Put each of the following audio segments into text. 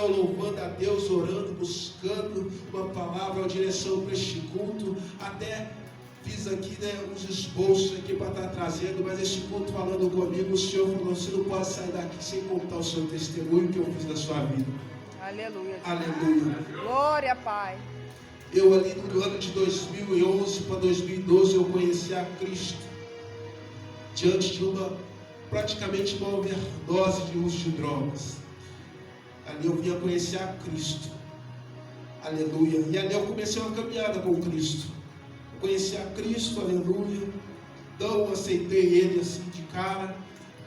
adoração, louvando a Deus, orando, buscando uma palavra, uma direção para este culto. Até fiz aqui, uns esboços aqui para estar trazendo, mas este culto falando comigo, o Senhor falou: você não pode sair daqui sem contar o seu testemunho que eu fiz na sua vida. Aleluia. Aleluia. Glória, Pai. Eu ali no ano de 2011 para 2012 eu conheci a Cristo diante de praticamente uma overdose de uso de drogas. Ali eu vinha conhecer a Cristo. Aleluia. E ali eu comecei uma caminhada com Cristo. Eu conheci a Cristo, aleluia. Não aceitei Ele assim de cara,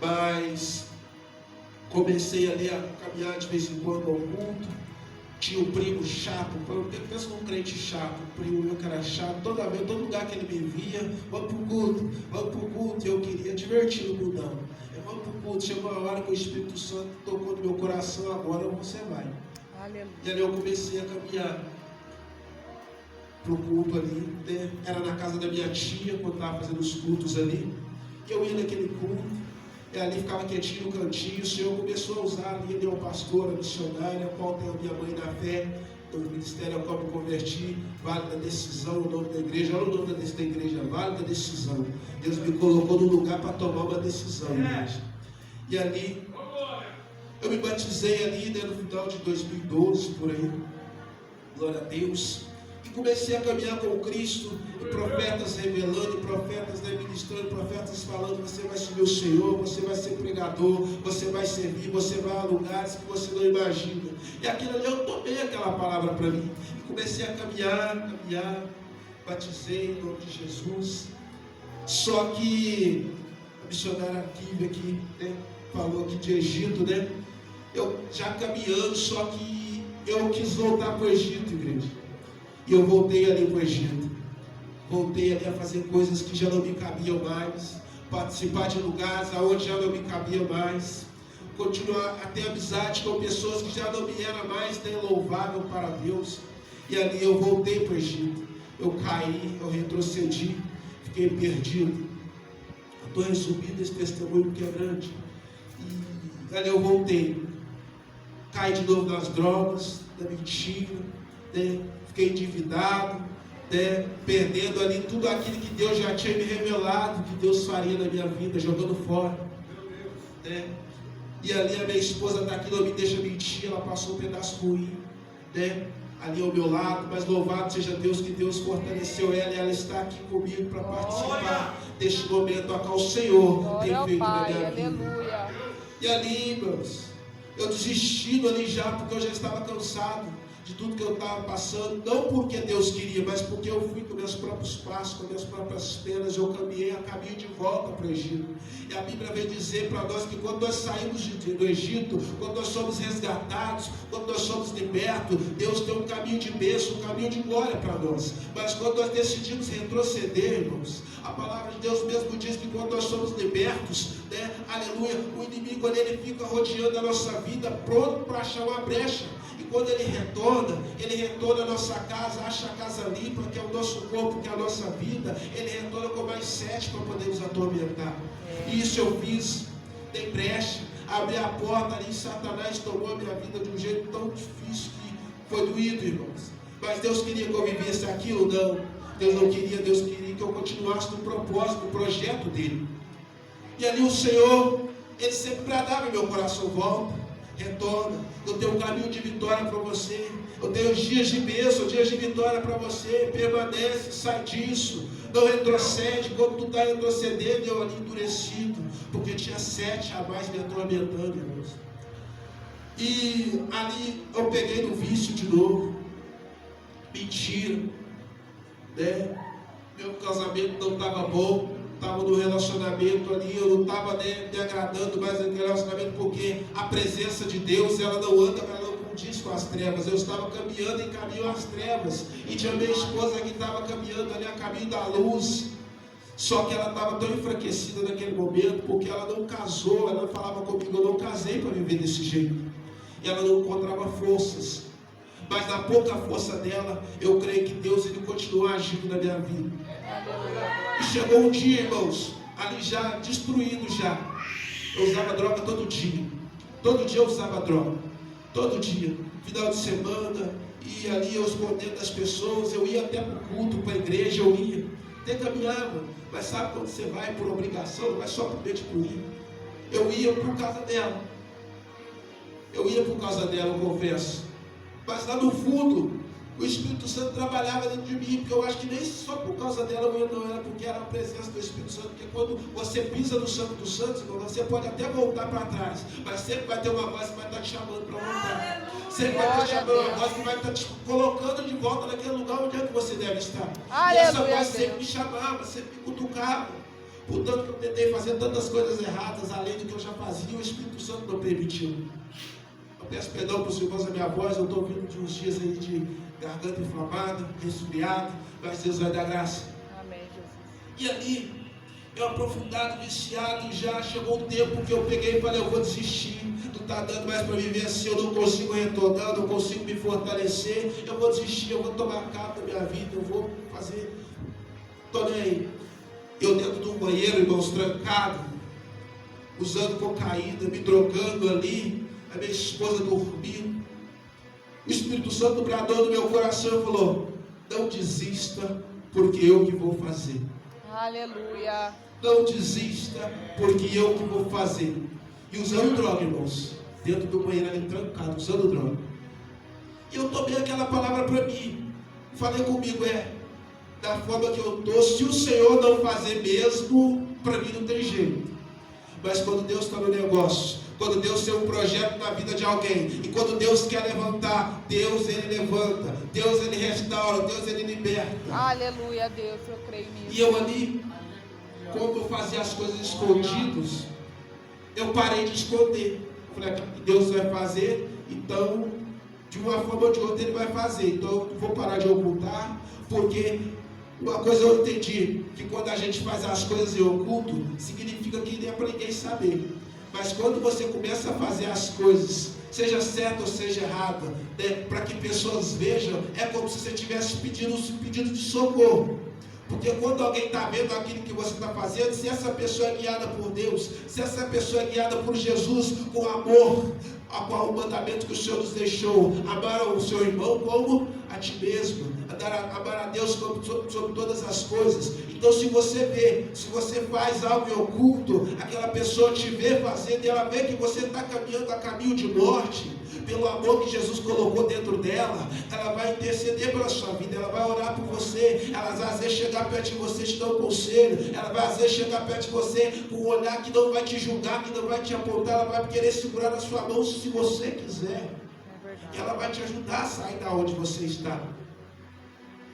mas comecei ali a caminhar de vez em quando ao culto. Tinha um primo chato, pensa num crente chato, um primo meu que era chato, todo lugar que ele me via, vamos pro culto, eu queria divertir o mundão. Vamos pro culto, chegou a hora que o Espírito Santo tocou no meu coração, agora você vai. Aleluia. E ali eu comecei a caminhar pro culto ali, né? Era na casa da minha tia, quando estava fazendo os cultos ali, eu ia naquele culto. E ali ficava quietinho no cantinho. O Senhor começou a usar ali, ele é um pastor, a missionária, a qual tem a minha mãe na fé, do ministério ao qual me converti, Vale da Decisão, o nome da igreja. Olha o nome da igreja, Vale da Decisão. Deus me colocou no lugar para tomar uma decisão, igreja. E ali, eu me batizei ali, né, no final de 2012, por aí, glória a Deus. E comecei a caminhar com Cristo, e profetas revelando, e profetas ministrando, profetas falando: você vai servir o Senhor, você vai ser pregador, você vai servir, você vai a lugares que você não imagina. E aquilo ali eu tomei aquela palavra para mim, e comecei a caminhar, batizei em nome de Jesus. Só que a missionária aqui, né, falou aqui de Egito, né? Eu já caminhando, só que eu quis voltar para o Egito, igreja. E eu voltei ali para o Egito. Voltei ali a fazer coisas que já não me cabiam mais. Participar de lugares aonde já não me cabia mais. Continuar a ter amizade com pessoas que já não me era mais louvável para Deus. E ali eu voltei para o Egito. Eu caí, eu retrocedi, fiquei perdido. Estou resumindo esse testemunho que é grande. E ali eu voltei. Caí de novo nas drogas, na mentira, né? Fiquei endividado, né? Perdendo ali tudo aquilo que Deus já tinha me revelado, que Deus faria na minha vida, jogando fora, né? E ali a minha esposa está aqui, não me deixa mentir, ela passou um pedaço ruim, né? Ali ao meu lado, mas louvado seja Deus, que Deus fortaleceu ela, e ela está aqui comigo para participar deste momento a qual o Senhor tem feito na minha vida. E ali, irmãos, eu desisti ali já, porque eu já estava cansado de tudo que eu estava passando, não porque Deus queria, mas porque eu fui com meus próprios passos, com minhas próprias penas, eu caminhei a caminho de volta para o Egito. E a Bíblia vem dizer para nós que quando nós saímos do Egito, quando nós somos resgatados, quando nós somos libertos, Deus tem um caminho de bênção, um caminho de glória para nós. Mas quando nós decidimos retroceder, irmãos, a palavra de Deus mesmo diz que quando nós somos libertos, né, aleluia, o inimigo, quando ele fica rodeando a nossa vida, pronto para achar uma brecha. E quando ele retorna à nossa casa, acha a casa limpa, que é o nosso corpo, que é a nossa vida, ele retorna com mais 7 para poder nos atormentar. E isso eu fiz, dei brecha, abri a porta ali, Satanás tomou a minha vida de um jeito tão difícil que foi doído, irmãos. Mas Deus queria que eu vivesse aquilo? Não. Deus não queria, Deus queria que eu continuasse no propósito, no projeto dele. E ali o Senhor, ele sempre bradava em meu coração: volta, retorna, eu tenho um caminho de vitória para você, eu tenho dias de bênção, dias de vitória para você, permanece, sai disso, não retrocede. Quando tu está retrocedendo, eu ali endurecido, porque tinha 7 a mais me atormentando, irmãos. E ali eu peguei no vício de novo, mentira, né? Meu casamento não estava bom, estava no relacionamento ali, eu não estava me agradando mais naquele relacionamento, porque a presença de Deus, ela não anda, ela não condiz com as trevas. Eu estava caminhando em caminho às trevas, e tinha minha esposa que estava caminhando ali a caminho da luz, só que ela estava tão enfraquecida naquele momento, porque ela não casou. Ela falava comigo: eu não casei para viver desse jeito, e ela não encontrava forças. Mas na pouca força dela, eu creio que Deus, ele continua agindo na minha vida. E chegou um dia, irmãos, ali já destruído já. Eu usava droga todo dia. Todo dia eu usava droga. Todo dia, final de semana, ia ali eu escondendo das pessoas, eu ia até para o culto, para a igreja, eu ia, até caminhava, mas sabe quando você vai por obrigação, não vai só por medo de ir. Eu ia por causa dela, eu confesso, mas lá no fundo, o Espírito Santo trabalhava dentro de mim, porque eu acho que nem só por causa dela eu ia, não era porque era a presença do Espírito Santo, porque quando você pisa no Santo dos Santos, você pode até voltar para trás, mas sempre vai ter uma voz que vai estar te chamando para voltar, sempre vai estar te chamando, uma voz que vai estar te colocando de volta naquele lugar onde é que você deve estar. E essa voz sempre me chamava, sempre me cutucava, portanto que eu tentei fazer tantas coisas erradas, além do que eu já fazia, o Espírito Santo não permitiu. Eu peço perdão para os irmãos da minha voz, eu estou vindo de uns dias aí de garganta inflamada, resfriado, mas Deus vai dar graça. Amém, Jesus. E ali, eu aprofundado, viciado, já chegou um tempo que eu peguei e falei, eu vou desistir, não está dando mais para viver assim, eu não consigo retornar, não consigo me fortalecer, eu vou desistir, eu vou tomar cabo da minha vida, eu vou fazer, estou nem aí. Eu dentro de um banheiro, irmãos, trancado, usando cocaína, me drogando ali, a minha esposa dormindo. O Espírito Santo bradou no meu coração e falou, não desista, porque eu que vou fazer. Aleluia. Não desista, porque eu que vou fazer. E usando droga, irmãos, dentro do banheiro ali trancado, usando droga. E eu tomei aquela palavra para mim, falei comigo, da forma que eu estou, se o Senhor não fazer mesmo, para mim não tem jeito. Mas quando Deus está no negócio, quando Deus tem um projeto na vida de alguém, e quando Deus quer levantar, Deus ele levanta, Deus ele restaura, Deus ele liberta. Aleluia, Deus, eu creio nisso. E eu ali, como eu fazia as coisas escondidas, eu parei de esconder. Eu falei, Deus vai fazer, então, de uma forma ou de outra ele vai fazer. Então eu vou parar de ocultar, porque uma coisa eu entendi, que quando a gente faz as coisas em oculto, significa que nem é para ninguém saber. Mas quando você começa a fazer as coisas, seja certa ou seja errada, né, para que pessoas vejam, é como se você estivesse pedindo de socorro. Porque quando alguém está vendo aquilo que você está fazendo, se essa pessoa é guiada por Deus, se essa pessoa é guiada por Jesus, com amor, o mandamento que o Senhor nos deixou, amar o seu irmão como a ti mesmo, amar a Deus sobre todas as coisas. Então se você vê, se você faz algo em oculto, aquela pessoa te vê fazendo e ela vê que você está caminhando a caminho de morte, pelo amor que Jesus colocou dentro dela, ela vai interceder pela sua vida, ela vai orar por você, ela vai às vezes chegar perto de você te dar um conselho, ela vai às vezes chegar perto de você com um olhar que não vai te julgar, que não vai te apontar, ela vai querer segurar na sua mão se você quiser, e ela vai te ajudar a sair da onde você está.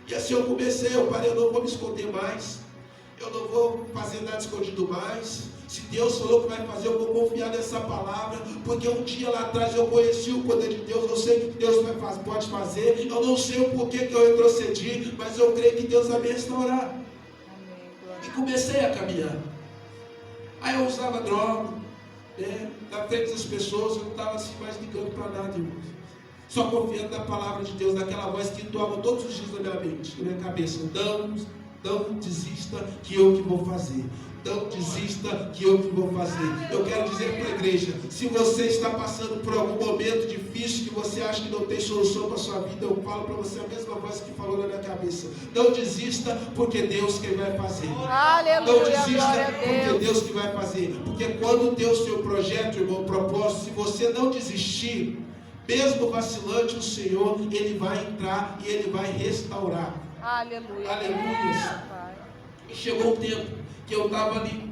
E assim eu comecei, eu parei, eu não vou me esconder mais, eu não vou fazer nada escondido mais. Se Deus falou que vai fazer, eu vou confiar nessa palavra, porque um dia lá atrás eu conheci o poder de Deus, eu sei que Deus pode fazer, eu não sei o porquê que eu retrocedi, mas eu creio que Deus vai me restaurar. E comecei a caminhar. Aí eu usava droga, né, na frente das pessoas, eu não estava assim mais ligando para nada, irmãos. Só confiando na palavra de Deus, naquela voz que toca todos os dias na minha mente, na minha cabeça. Não desista, que eu que vou fazer. Não desista, que eu que vou fazer. Eu quero dizer para a igreja, se você está passando por algum momento difícil, que você acha que não tem solução para a sua vida, eu falo para você a mesma voz que falou na minha cabeça. Não desista, porque Deus que vai fazer. Aleluia, não desista, porque Deus que vai fazer. Porque quando Deus tem um projeto, irmão, um propósito, se você não desistir, mesmo vacilante, o Senhor, Ele vai entrar e Ele vai restaurar. Aleluia. Aleluia. E chegou um tempo que eu estava ali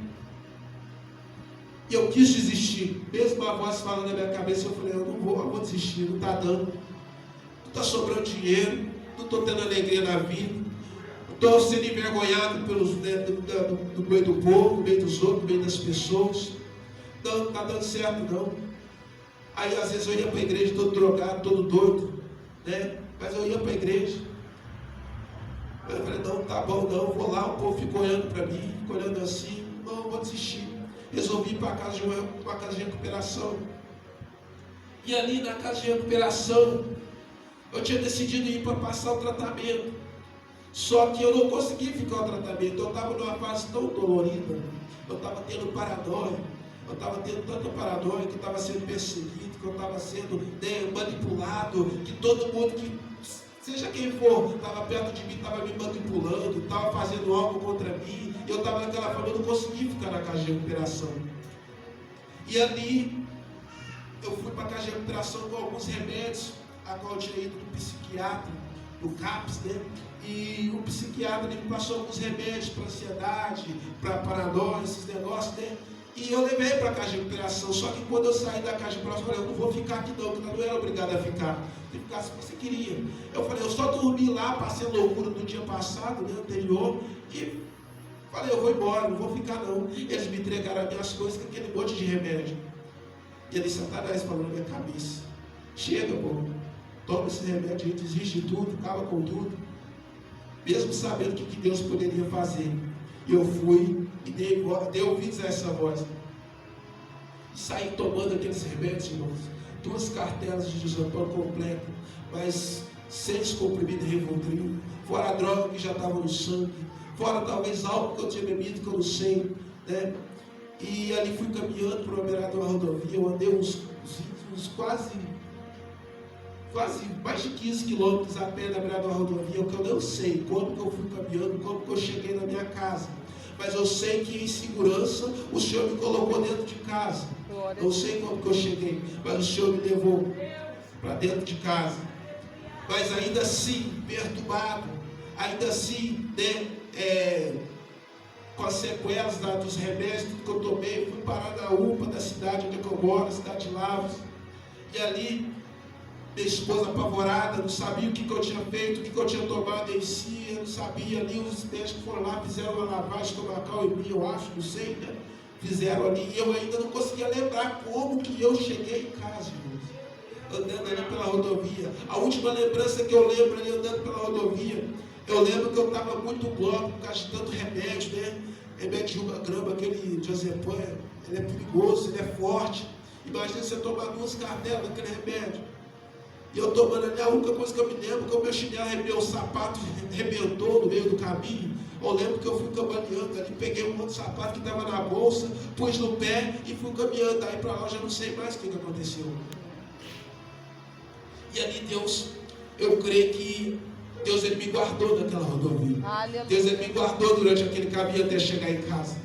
e eu quis desistir. Mesmo a voz falando na minha cabeça, eu falei, eu vou desistir, não está dando. Não está sobrando dinheiro, não estou tendo alegria na vida. Estou sendo envergonhado do meio do povo, do meio dos outros, do meio das pessoas. Não está dando certo não. Aí às vezes eu ia para a igreja todo drogado, todo doido, né? Mas eu ia para a igreja. Eu falei, não, tá bom, não, vou lá, o povo ficou olhando para mim, ficou olhando assim, não, vou desistir. Resolvi ir para uma casa de recuperação. E ali na casa de recuperação, eu tinha decidido ir para passar o tratamento. Só que eu não consegui ficar no tratamento, eu estava numa fase tão dolorida, eu estava tendo paranoia. Eu estava tendo tanta paranoia, que eu estava sendo perseguido, que eu estava sendo, né, manipulado, que todo mundo que, seja quem for, estava perto de mim, estava me manipulando, estava fazendo algo contra mim. Eu estava naquela forma, eu não conseguia ficar na casa de recuperação. E ali, eu fui para a casa de recuperação com alguns remédios, a qual eu tinha ido do psiquiatra, do CAPS, né? E o psiquiatra me passou alguns remédios para ansiedade, para paranoia, esses negócios, né? E eu levei para a casa de recuperação. Só que quando eu saí da casa de recuperação, eu falei, eu não vou ficar aqui não, porque eu não era obrigado a ficar. Eu ficar se você queria. Eu falei, eu só dormi lá, passei a loucura do dia passado, né, anterior, e falei, eu vou embora, não vou ficar não. Eles me entregaram as minhas coisas com aquele monte de remédio. E ele, Satanás, falou na minha cabeça, chega, pô, toma esse remédio aí, desiste de tudo, acaba com tudo. Mesmo sabendo o que Deus poderia fazer. E eu fui e dei ouvidos a essa voz. E saí tomando aqueles remédios, irmãos. 2 cartelas de desantônio completo, mais 6 comprimidos de Rivotril, fora a droga que já estava no sangue, fora talvez algo que eu tinha bebido que eu não sei, né? E ali fui caminhando para o beirado da rodovia. Eu andei uns quase mais de 15 quilômetros a pé na beirada da rodovia, que eu não sei como que eu fui caminhando, como que eu cheguei na minha casa. Mas eu sei que em segurança o Senhor me colocou dentro de casa. Não sei como que eu cheguei, mas o Senhor me levou para dentro de casa. Mas ainda assim, perturbado, ainda assim, né, com as sequelas dos remédios que eu tomei, fui parar na UPA da cidade onde eu moro, na cidade de Lavras. E ali, minha esposa apavorada, não sabia o que eu tinha feito, o que eu tinha tomado em si, eu não sabia. Ali os médicos foram lá, fizeram uma lavagem estomacal em mim, eu acho, não sei, né? Fizeram ali, e eu ainda não conseguia lembrar como que eu cheguei em casa, irmãos, andando ali pela rodovia. A última lembrança que eu lembro ali andando pela rodovia, eu lembro que eu estava muito bloco por causa de tanto remédio, né? Remédio de 1 grama, aquele diazepam, ele é perigoso, ele é forte. Imagina você tomar 2 cartelas daquele remédio. E eu tomando ali, a única coisa que eu me lembro é que o meu chinelo, meu sapato arrebentou no meio do caminho. Eu lembro que eu fui caminhando ali, peguei um outro sapato que estava na bolsa, pus no pé e fui caminhando. Daí para lá eu já não sei mais o que aconteceu. E ali Deus, eu creio que Deus ele me guardou naquela rodovia. Aleluia. Deus ele me guardou durante aquele caminho até chegar em casa.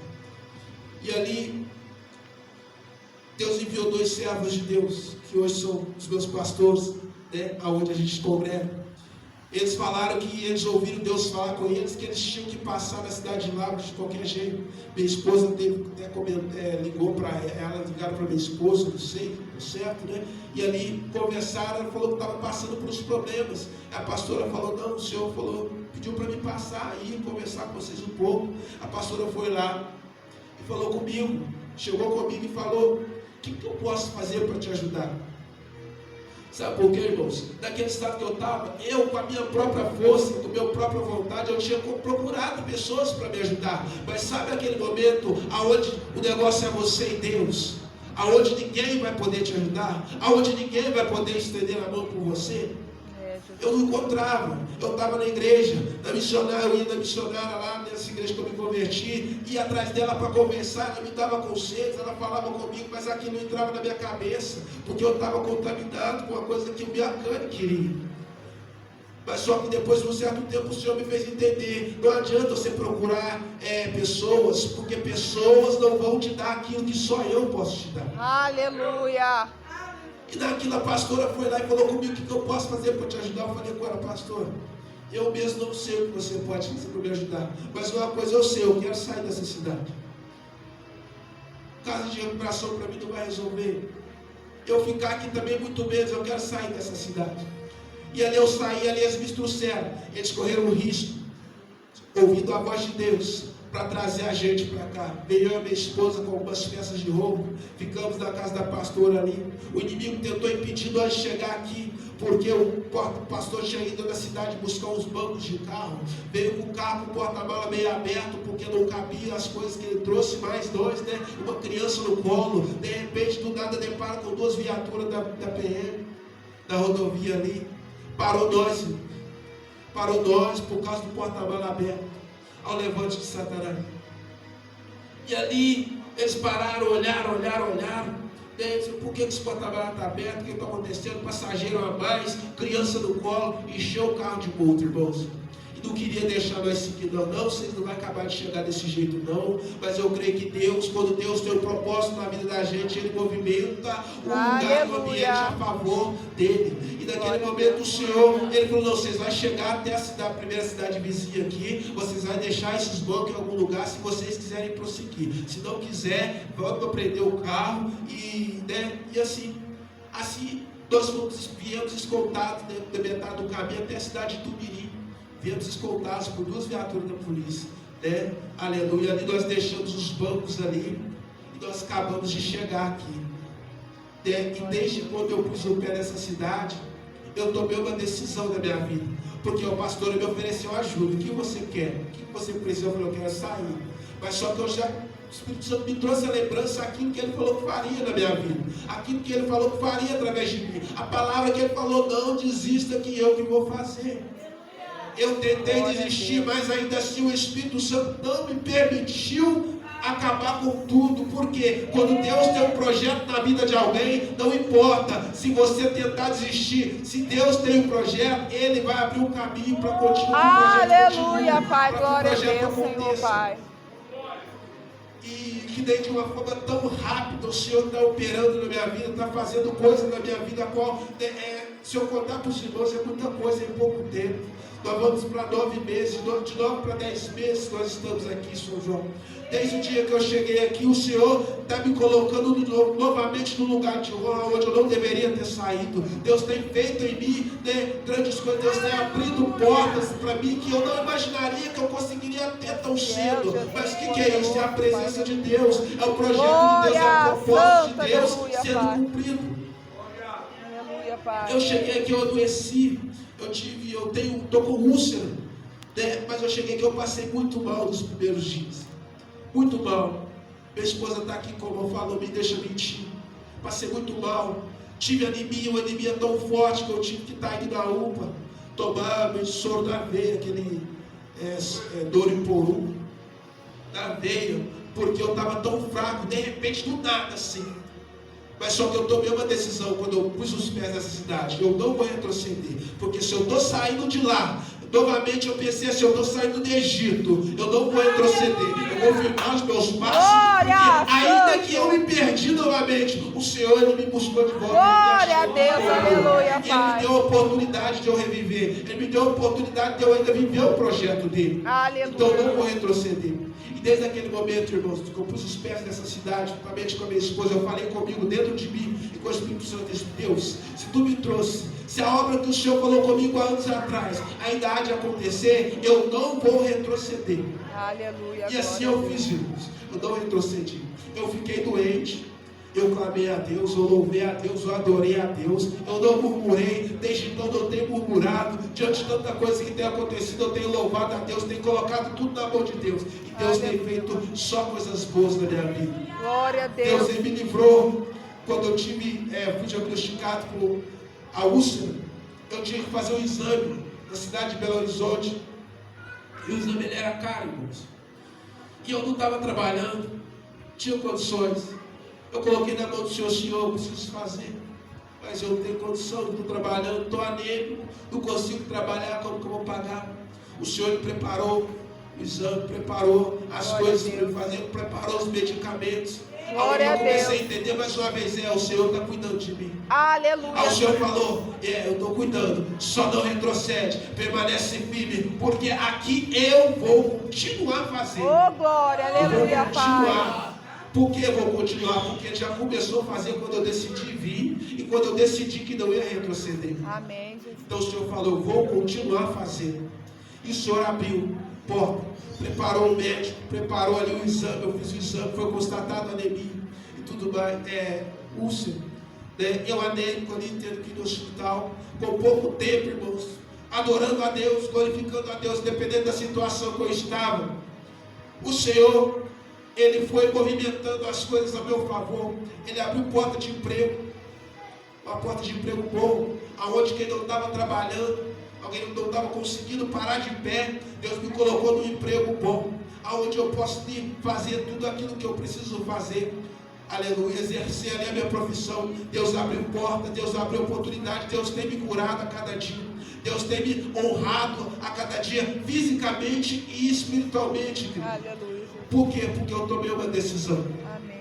E ali Deus enviou 2 servos de Deus, que hoje são os meus pastores, né, aonde a gente congrega. Eles falaram que eles ouviram Deus falar com eles, que eles tinham que passar na cidade de Lavras de qualquer jeito. Minha esposa ligou para ela, ligaram para minha esposa, não sei, certo, né? E ali conversaram, ela falou que estava passando por uns problemas. A pastora falou, não, o senhor falou, pediu para me passar aí, conversar com vocês um pouco. A pastora foi lá e falou comigo, chegou comigo e falou, o que eu posso fazer para te ajudar? Sabe por quê, irmãos? Naquele estado que eu estava, eu com a minha própria força, com a minha própria vontade, eu tinha procurado pessoas para me ajudar. Mas sabe aquele momento onde o negócio é você e Deus? Aonde ninguém vai poder te ajudar? Aonde ninguém vai poder estender a mão por você? Eu não encontrava. Eu estava na igreja, na missionária, eu ia na missionária lá, nessa igreja que eu me converti, ia atrás dela para conversar, ela me dava conselhos, ela falava comigo, mas aquilo não entrava na minha cabeça, porque eu estava contaminado com uma coisa que o minha carne queria. Mas só que depois de um certo tempo o Senhor me fez entender, não adianta você procurar pessoas, porque pessoas não vão te dar aquilo que só eu posso te dar. Aleluia. E daquilo a pastora foi lá e falou comigo, o que eu posso fazer para te ajudar? Eu falei com ela, pastora, eu mesmo não sei o que você pode fazer para me ajudar, mas uma coisa eu sei, eu quero sair dessa cidade. Casa de recuperação para mim não vai resolver. Eu ficar aqui também muito menos, eu quero sair dessa cidade. E ali eu saí, ali eles me trouxeram, eles correram o risco, ouvindo a voz de Deus, para trazer a gente para cá. Veio eu e minha esposa com algumas peças de roupa, ficamos na casa da pastora ali. O inimigo tentou impedir nós de chegar aqui, porque o pastor tinha ido na cidade buscar uns bancos de carro, veio com o carro com o porta-mala meio aberto, porque não cabia as coisas que ele trouxe, mais 2, né? Uma criança no colo, de repente do nada depara com 2 viaturas da PM, da rodovia ali, parou nós por causa do porta-mala aberto, ao levante de Satanás. E ali eles pararam, olharam, Por que esse porta-mala está aberto? O que está acontecendo? Passageiro a mais, criança no colo, encheu o carro de multa, irmãos. E não queria deixar nós seguir, não. Vocês não vão acabar de chegar desse jeito, não. Mas eu creio que Deus, quando Deus tem um propósito na vida da gente, Ele movimenta o lugar, o ambiente a favor dele. E naquele momento o Senhor, Ele falou, não, vocês vão chegar até a primeira cidade vizinha aqui, vocês vão deixar esses bancos em algum lugar se vocês quiserem prosseguir. Se não quiser, vamos prender o carro e assim nós viemos escoltados da metade do caminho até a cidade de Tumiri. Viemos escoltados por 2 viaturas da polícia, aleluia, ali nós deixamos os bancos ali, e nós acabamos de chegar aqui, e desde quando eu pus o pé nessa cidade, eu tomei uma decisão na minha vida, porque o pastor me ofereceu ajuda. O que você quer? O que você precisa? Eu falei, eu quero sair, mas só que o Espírito Santo me trouxe a lembrança aquilo que Ele falou que faria na minha vida, aquilo que Ele falou que faria através de mim, a palavra que Ele falou, não desista, que eu que vou fazer. Eu tentei desistir, mas ainda assim o Espírito Santo não me permitiu acabar com tudo. Porque quando Deus tem um projeto na vida de alguém, não importa se você tentar desistir, se Deus tem um projeto, Ele vai abrir um caminho para continuar. Aleluia, Pai, glória a Deus, Senhor, Pai. E que daí de uma forma tão rápida o Senhor está operando na minha vida, está fazendo coisas na minha vida, a qual, se eu contar para os irmãos, é muita coisa em pouco tempo. Nós vamos para 9 meses, de 9 para 10 meses nós estamos aqui, São João. Desde o dia que eu cheguei aqui, o Senhor está me colocando novamente no lugar de honra, onde eu não deveria ter saído. Deus tem feito em mim grandes coisas, Deus tem abrido portas para mim que eu não imaginaria que eu conseguiria ter tão cedo. Mas o que é isso? É a presença de Deus, é o projeto de Deus, é o propósito de Deus sendo cumprido. Eu cheguei aqui, eu adoeci, estou com úlcera, mas eu cheguei aqui, eu passei muito mal nos primeiros dias, muito mal. Minha esposa está aqui, como eu falo, me deixa mentir, passei muito mal, tive anemia, uma anemia tão forte que eu tive que estar indo na UPA, tomar meu soro da veia, aquele Doriporu, da veia, porque eu estava tão fraco, de repente, do nada assim. Mas só que eu tomei uma decisão quando eu pus os pés nessa cidade. Eu não vou retroceder. Porque se eu estou saindo de lá, novamente eu pensei assim, eu estou saindo do Egito, eu não vou retroceder. Eu vou firmar os meus passos. Porque ainda que eu me perdi novamente, o Senhor Ele me buscou de volta. Glória a Deus, aleluia, Ele me deu a oportunidade de eu reviver. Ele me deu a oportunidade de eu ainda viver o projeto dele. Aleluia. Então eu não vou retroceder. E desde aquele momento, irmãos, que eu pus os pés nessa cidade, juntamente com a minha esposa, eu falei comigo dentro de mim e com o Espírito Santo, Deus, se tu me trouxe, se a obra que o Senhor falou comigo há anos atrás ainda há de acontecer, eu não vou retroceder. Aleluia. E assim eu fiz, irmãos, eu não retrocedi. Eu fiquei doente, eu clamei a Deus, eu louvei a Deus, eu adorei a Deus, eu não murmurei, desde então eu tenho murmurado, diante de tanta coisa que tem acontecido, eu tenho louvado a Deus, tenho colocado tudo na mão de Deus, e Deus tem feito só coisas boas na minha vida. Glória a Deus. Deus me livrou, quando eu fui diagnosticado com a úlcera, eu tinha que fazer um exame na cidade de Belo Horizonte, e o exame era caro, irmãos, e eu não estava trabalhando, tinha condições. Eu coloquei na mão do Senhor, eu preciso fazer, mas eu não tenho condição, não estou trabalhando, estou anêmico, não consigo trabalhar, como que eu vou pagar? O Senhor me preparou o exame, preparou as coisas para eu fazer, preparou os medicamentos. Glória a Deus. Eu comecei a entender mais uma vez, o Senhor está cuidando de mim. Aleluia. Aí o Senhor falou, eu estou cuidando, só não retrocede, permanece firme, porque aqui eu vou continuar fazendo. Oh, glória, aleluia, Pai. Por que eu vou continuar? Porque já começou a fazer quando eu decidi vir e quando eu decidi que não ia retroceder. Amém, Jesus. Então o Senhor falou, eu vou continuar fazendo. E o Senhor abriu porta, preparou o médico, preparou ali o exame, eu fiz o exame, foi constatado anemia e tudo mais, úlcera. Eu anêmico ali, tendo que ir no hospital, com pouco tempo, irmãos, adorando a Deus, glorificando a Deus, dependendo da situação que eu estava. O Senhor, Ele foi movimentando as coisas a meu favor. Ele abriu porta de emprego, uma porta de emprego bom, aonde quem não estava trabalhando, alguém não estava conseguindo parar de pé, Deus me colocou num emprego bom, aonde eu posso fazer tudo aquilo que eu preciso fazer. aleluia, exercer ali a minha profissão. Deus abriu porta, Deus abriu oportunidade, Deus tem me curado a cada dia, Deus tem me honrado a cada dia, fisicamente e espiritualmente, querido. Aleluia. Por quê? Porque eu tomei uma decisão. Amém.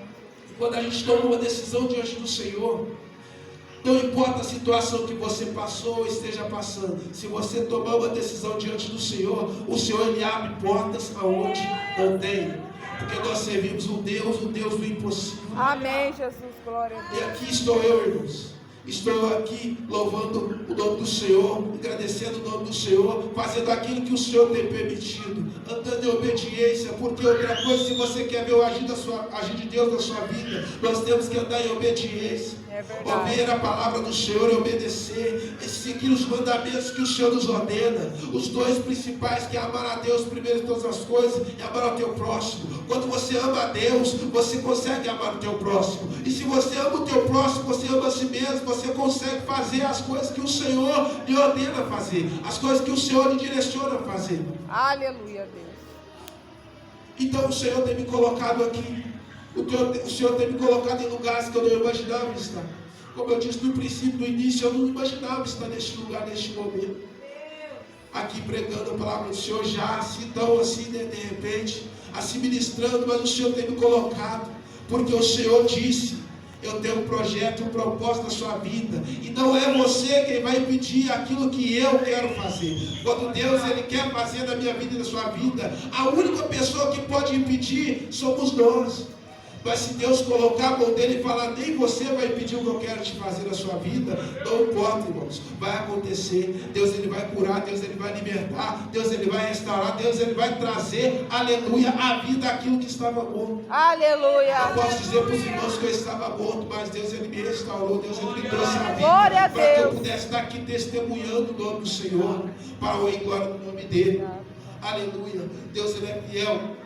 E quando a gente toma uma decisão diante do Senhor, não importa a situação que você passou ou esteja passando, se você tomar uma decisão diante do Senhor, o Senhor ele abre portas aonde não tem. Porque nós servimos o Deus do impossível. Amém, Jesus, glória a E Deus. aqui estou eu, irmãos. Estou aqui louvando o nome do Senhor, agradecendo o nome do Senhor, fazendo aquilo que o Senhor tem permitido, andando em obediência, porque outra coisa, se você quer ver o agir de Deus na sua vida, nós temos que andar em obediência. É verdade. Ouvir a palavra do Senhor e obedecer, e seguir os mandamentos que o Senhor nos ordena. Os dois principais, que é amar a Deus primeiro de todas as coisas e amar ao teu próximo. Quando você ama a Deus, você consegue amar o teu próximo. E se você ama o teu próximo, você ama a si mesmo, você consegue fazer as coisas que o Senhor lhe ordena fazer, as coisas que o Senhor lhe direciona a fazer. Aleluia, Deus. Então o Senhor tem me colocado aqui. O Senhor tem me colocado em lugares que eu não imaginava estar. Como eu disse no princípio, no início, eu não imaginava estar neste lugar, neste momento. Aqui pregando a palavra do Senhor, já assim, tão assim, de repente, assim ministrando, mas o Senhor tem me colocado. Porque o Senhor disse: eu tenho um projeto, um propósito na sua vida. E não é você quem vai impedir aquilo que eu quero fazer. Quando Deus ele quer fazer na minha vida e na sua vida, a única pessoa que pode impedir somos nós. Mas se Deus colocar a mão dele e falar: nem você vai impedir o que eu quero te fazer na sua vida, não importa, irmãos, vai acontecer. Deus ele vai curar, Deus ele vai libertar, Deus ele vai restaurar, Deus ele vai trazer, aleluia, a vida aquilo que estava morto. Aleluia. Eu posso dizer para os irmãos que eu estava morto, mas Deus ele me restaurou, Deus ele me trouxe a vida, Glória a para que eu Deus. pudesse estar aqui testemunhando o nome do Senhor, para o glória do nome dele. Aleluia. Deus ele é fiel.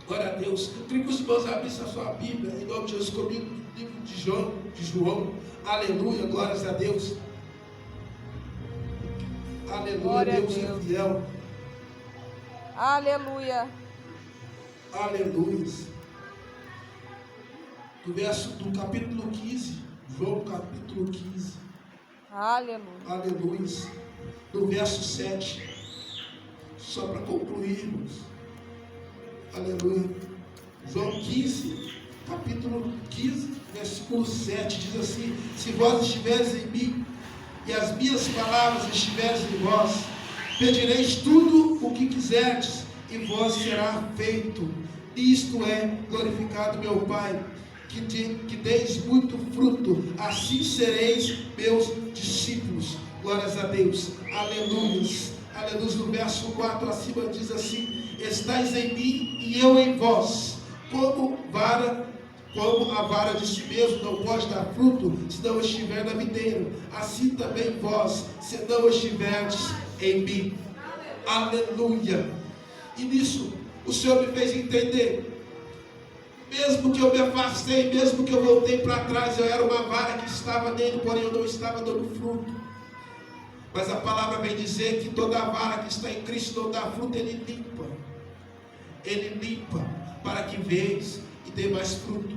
Glória a Deus. Eu queria que os irmãos abrissem a sua Bíblia, em nome de Jesus, comigo, no livro de João. Aleluia, glórias a Deus. Aleluia, Glória a Deus é Deus. fiel. Aleluia. Aleluia. Do capítulo 15, João capítulo 15. Aleluia. Aleluia. Do verso 7. Só para concluirmos. Aleluia. João 15, capítulo 15, versículo 7, diz assim: se vós estiveres em mim, e as minhas palavras estiverem em vós, pedireis tudo o que quiserdes, e vós será feito. Isto é glorificado meu Pai, que deis muito fruto, assim sereis meus discípulos. Glórias a Deus. Aleluia. Aleluia. No verso 4 acima diz assim: estais em mim e eu em vós, como a vara de si mesmo não pode dar fruto se não estiver na videira, assim também vós, se não estiverdes em mim. Aleluia. E nisso o Senhor me fez entender, mesmo que eu me afastei, mesmo que eu voltei para trás, eu era uma vara que estava nele, porém eu não estava dando fruto. Mas a palavra vem dizer que toda vara que está em Cristo não dá fruto, Ele limpa. Ele limpa para que venhas e dê mais fruto.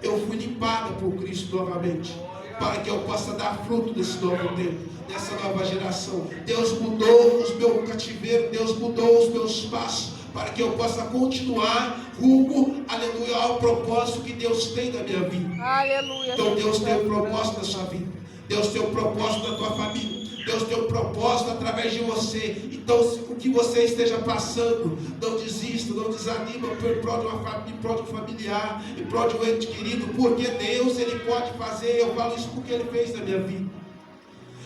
Eu fui limpada por Cristo novamente, para que eu possa dar fruto nesse novo tempo, nessa nova geração. Deus mudou os meus cativeiros, Deus mudou os meus passos, para que eu possa continuar rumo, aleluia, ao propósito que Deus tem na minha vida. Aleluia. Então Deus tem um propósito na sua vida, Deus tem um propósito na tua família, Deus tem um propósito através de você. Então, o que você esteja passando, não desista, não desanima em prol de uma família, em prol de um familiar, em prol de um ente querido, porque Deus, Ele pode fazer. Eu falo isso porque Ele fez na minha vida.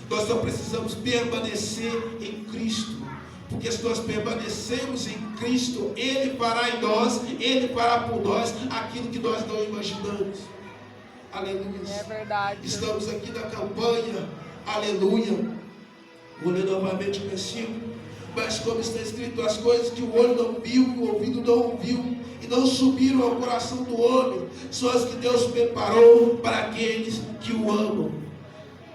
Nós só precisamos permanecer em Cristo, porque se nós permanecemos em Cristo, Ele fará em nós, Ele fará por nós aquilo que nós não imaginamos. Aleluia. É verdade. Estamos aqui na campanha, aleluia. Vou ler novamente o versículo. Mas como está escrito, as coisas que o olho não viu, que o ouvido não ouviu, e não subiram ao coração do homem, são as que Deus preparou para aqueles que o amam.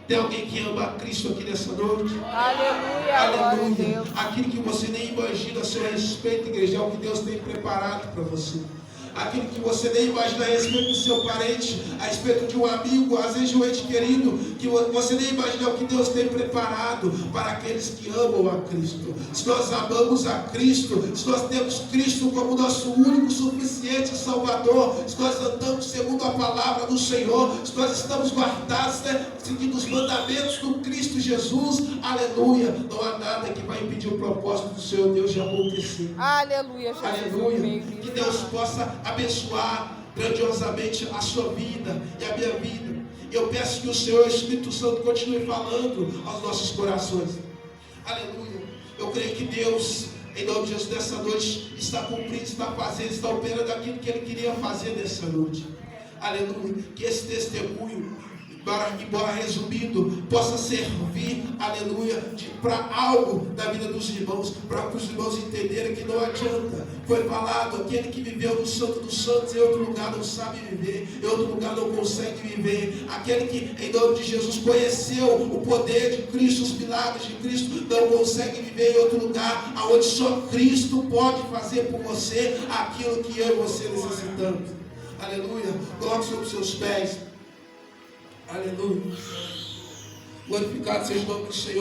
Tem alguém que ama a Cristo aqui nessa noite? Aleluia. Aleluia. Aquilo que você nem imagina a seu respeito, igreja, é o que Deus tem preparado para você. aquilo que você nem imagina a respeito do seu parente, a respeito de um amigo, às vezes de um ente querido, que você nem imagina o que Deus tem preparado para aqueles que amam a Cristo. Se nós amamos a Cristo, se nós temos Cristo como nosso único, suficiente Salvador, se nós andamos segundo a palavra do Senhor, se nós estamos guardados, seguindo os mandamentos do Cristo Jesus, aleluia, não há nada que vai impedir o propósito do Senhor Deus de acontecer. Aleluia, Jesus. Aleluia. Que Deus possa abençoar grandiosamente a sua vida e a minha vida. Eu peço que o Senhor, Espírito Santo, continue falando aos nossos corações. Aleluia. Eu creio que Deus, em nome de Jesus, nessa noite, está cumprindo, está fazendo, está operando aquilo que Ele queria fazer nessa noite. Aleluia. Que esse testemunho, embora resumido, possa servir, aleluia, para algo na vida dos irmãos, para que os irmãos entenderem que não adianta. Foi falado, aquele que viveu no Santo dos Santos em outro lugar não sabe viver, em outro lugar não consegue viver. Aquele que, em nome de Jesus, conheceu o poder de Cristo, os milagres de Cristo, não consegue viver em outro lugar, onde só Cristo pode fazer por você aquilo que eu e você necessitamos. Aleluia. Coloque sobre os seus pés. Aleluia. Glorificado seja o nome do Senhor.